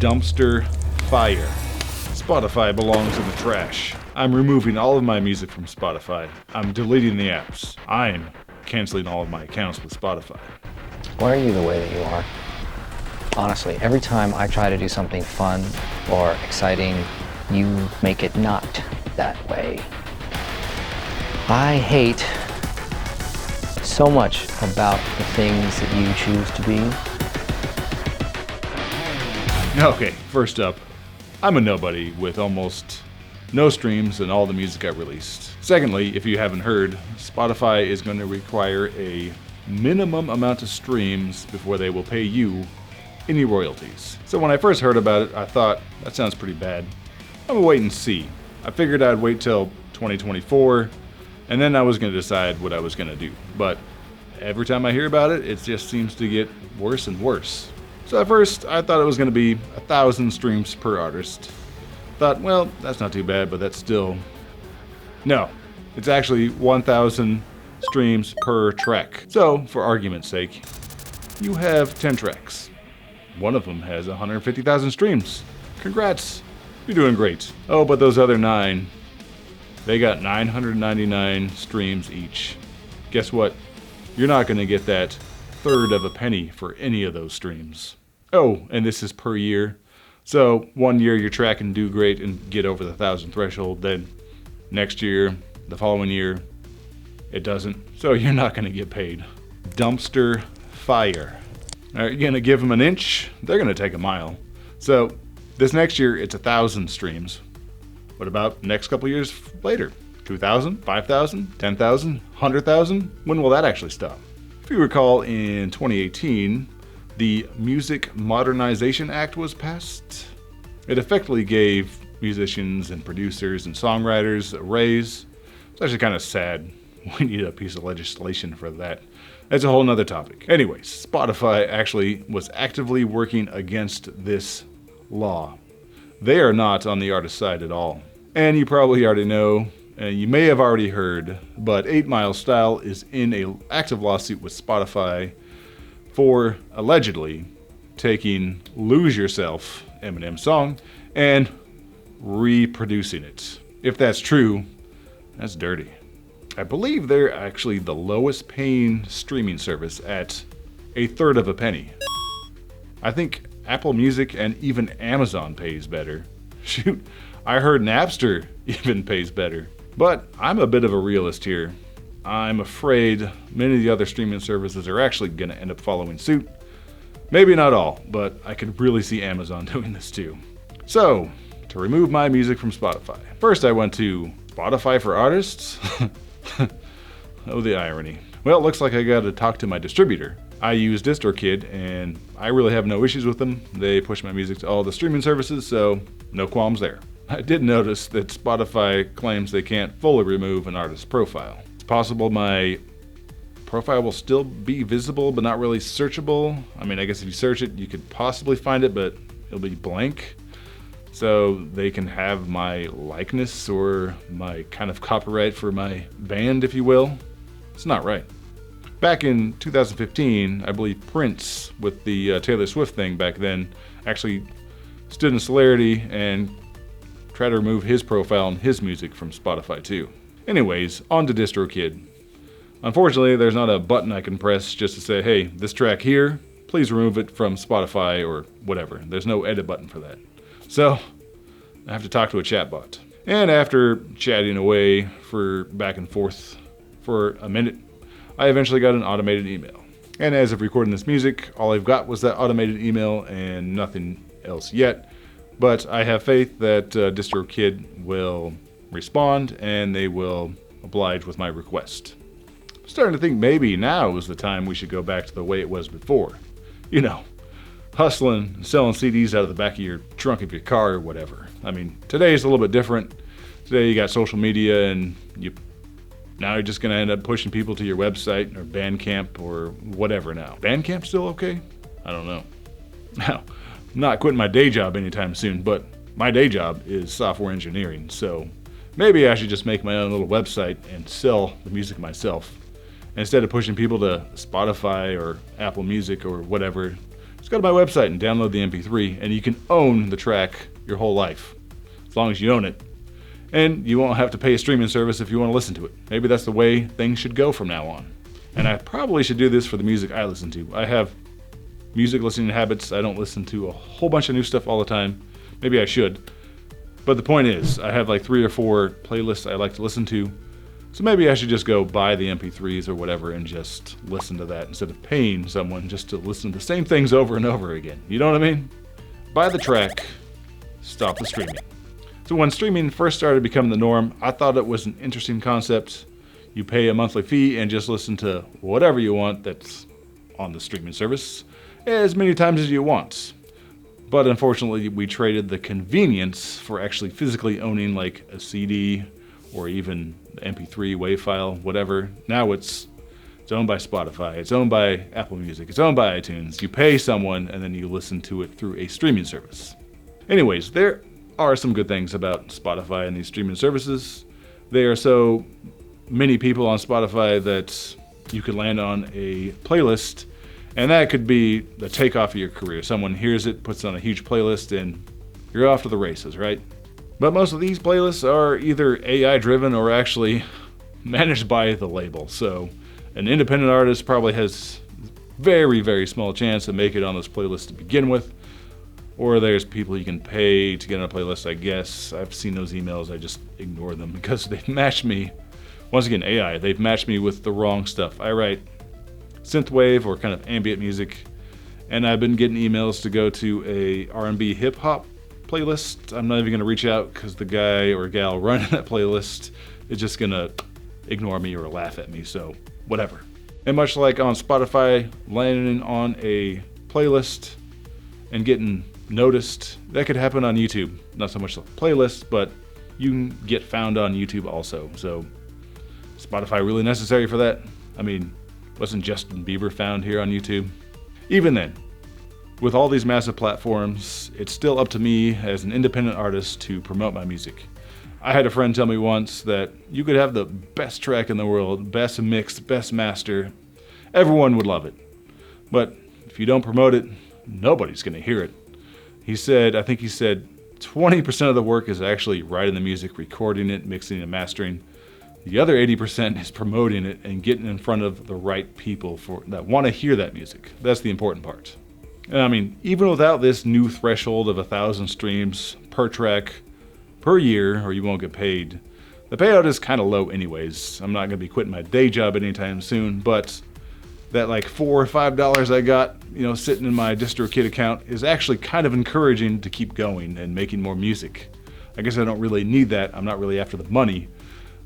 Dumpster fire. Spotify belongs in the trash. I'm removing all of my music from Spotify. I'm deleting the apps. I'm canceling all of my accounts with Spotify. Why are you the way that you are? Honestly, every time I try to do something fun or exciting, you make it not that way. I hate so much about the things that you choose to be. Okay, first up, I'm a nobody with almost no streams and all the music I've released. Secondly, if you haven't heard, Spotify is going to require a minimum amount of streams before they will pay you any royalties. So when I first heard about it, I thought, that sounds pretty bad. I'm gonna wait and see. I figured I'd wait till 2024, and then I was gonna decide what I was gonna do. But every time I hear about it, it just seems to get worse and worse. So at first, I thought it was gonna be 1,000 streams per artist. Thought, well, that's not too bad, but that's still... No, it's actually 1,000 streams per track. So, for argument's sake, you have 10 tracks. One of them has 150,000 streams. Congrats, you're doing great. Oh, but those other 9, they got 999 streams each. Guess what? You're not gonna get that third of a penny for any of those streams. Oh, and this is per year. So 1 year your track can do great and get over the 1,000 threshold, then next year, the following year, it doesn't. So you're not gonna get paid. Dumpster fire. Are you gonna give them an inch? They're gonna take a mile. So this next year, it's 1,000 streams. What about next couple years later? 2,000, 5,000, 10,000, 100,000? When will that actually stop? If you recall, in 2018, the Music Modernization Act was passed. It effectively gave musicians and producers and songwriters a raise. It's actually kind of sad. We need a piece of legislation for that. That's a whole nother topic. Anyways, Spotify actually was actively working against this law. They are not on the artist side at all. And you probably already know, and you may have already heard, but 8 Mile Style is in an active lawsuit with Spotify for allegedly taking Lose Yourself, Eminem's song, and reproducing it. If that's true, that's dirty. I believe they're actually the lowest paying streaming service at a third of a penny. I think Apple Music and even Amazon pays better. Shoot, I heard Napster even pays better. But I'm a bit of a realist here. I'm afraid many of the other streaming services are actually going to end up following suit. Maybe not all, but I could really see Amazon doing this too. So, to remove my music from Spotify, first I went to Spotify for Artists. Oh, the irony. Well, it looks like I got to talk to my distributor. I use DistroKid, and I really have no issues with them. They push my music to all the streaming services, so no qualms there. I did notice that Spotify claims they can't fully remove an artist's profile. It's possible my profile will still be visible, but not really searchable. I mean, I guess if you search it, you could possibly find it, but it'll be blank. So they can have my likeness or my kind of copyright for my band, if you will. It's not right. Back in 2015, I believe Prince, with the Taylor Swift thing back then, actually stood in solidarity and tried to remove his profile and his music from Spotify too. Anyways, on to DistroKid. Unfortunately, there's not a button I can press just to say, hey, this track here, please remove it from Spotify or whatever. There's no edit button for that. So, I have to talk to a chatbot. And after chatting away for back and forth for a minute, I eventually got an automated email. And as of recording this music, all I've got was that automated email and nothing else yet. But I have faith that DistroKid will respond and they will oblige with my request. I'm starting to think maybe now is the time we should go back to the way it was before. You know, hustling and selling CDs out of the back of your trunk of your car or whatever. I mean, today is a little bit different. Today you got social media and now you're just going to end up pushing people to your website or Bandcamp or whatever now. Bandcamp still okay? I don't know. Now, I'm not quitting my day job anytime soon, but my day job is software engineering, so maybe I should just make my own little website and sell the music myself. Instead of pushing people to Spotify or Apple Music or whatever, just go to my website and download the MP3, and you can own the track your whole life, as long as you own it. And you won't have to pay a streaming service if you want to listen to it. Maybe that's the way things should go from now on. And I probably should do this for the music I listen to. I have music listening habits. I don't listen to a whole bunch of new stuff all the time. Maybe I should. But the point is, I have like 3 or 4 playlists I like to listen to. So maybe I should just go buy the MP3s or whatever and just listen to that instead of paying someone just to listen to the same things over and over again. You know what I mean? Buy the track, stop the streaming. So when streaming first started becoming the norm, I thought it was an interesting concept. You pay a monthly fee and just listen to whatever you want that's on the streaming service as many times as you want. But unfortunately, we traded the convenience for actually physically owning like a CD or even the MP3 WAV file, whatever. Now it's owned by Spotify, it's owned by Apple Music, it's owned by iTunes. You pay someone and then you listen to it through a streaming service. Anyways, there are some good things about Spotify and these streaming services. There are so many people on Spotify that you could land on a playlist, and that could be the takeoff of your career. Someone hears it, puts it on a huge playlist, and you're off to the races, right? But most of these playlists are either AI driven or actually managed by the label. So an independent artist probably has very, very small chance to make it on this playlist to begin with. Or there's people you can pay to get on a playlist, I guess. I've seen those emails, I just ignore them because they've matched me. Once again, AI, they've matched me with the wrong stuff. I write synthwave or kind of ambient music, and I've been getting emails to go to a R&B hip hop playlist. I'm not even gonna reach out because the guy or gal running that playlist is just gonna ignore me or laugh at me, so whatever. And much like on Spotify, landing on a playlist and getting noticed, that could happen on YouTube. Not so much like playlists, but you can get found on YouTube also. So Spotify really necessary for that? I mean, wasn't Justin Bieber found here on YouTube? Even then, with all these massive platforms, it's still up to me as an independent artist to promote my music. I had a friend tell me once that you could have the best track in the world, best mix, best master. Everyone would love it. But if you don't promote it, nobody's gonna hear it. He said, I think he said 20% of the work is actually writing the music, recording it, mixing and mastering. The other 80% is promoting it and getting in front of the right people that want to hear that music. That's the important part. And I mean, even without this new threshold of 1,000 streams per track per year, or you won't get paid, the payout is kind of low anyways. I'm not going to be quitting my day job anytime soon, but that like $4 or $5 I got, sitting in my DistroKid account is actually kind of encouraging to keep going and making more music. I guess I don't really need that. I'm not really after the money.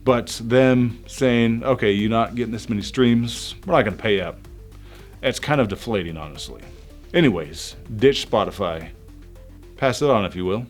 But them saying, okay, you're not getting this many streams, we're not going to pay out. It's kind of deflating, honestly. Anyways, ditch Spotify. Pass it on, if you will.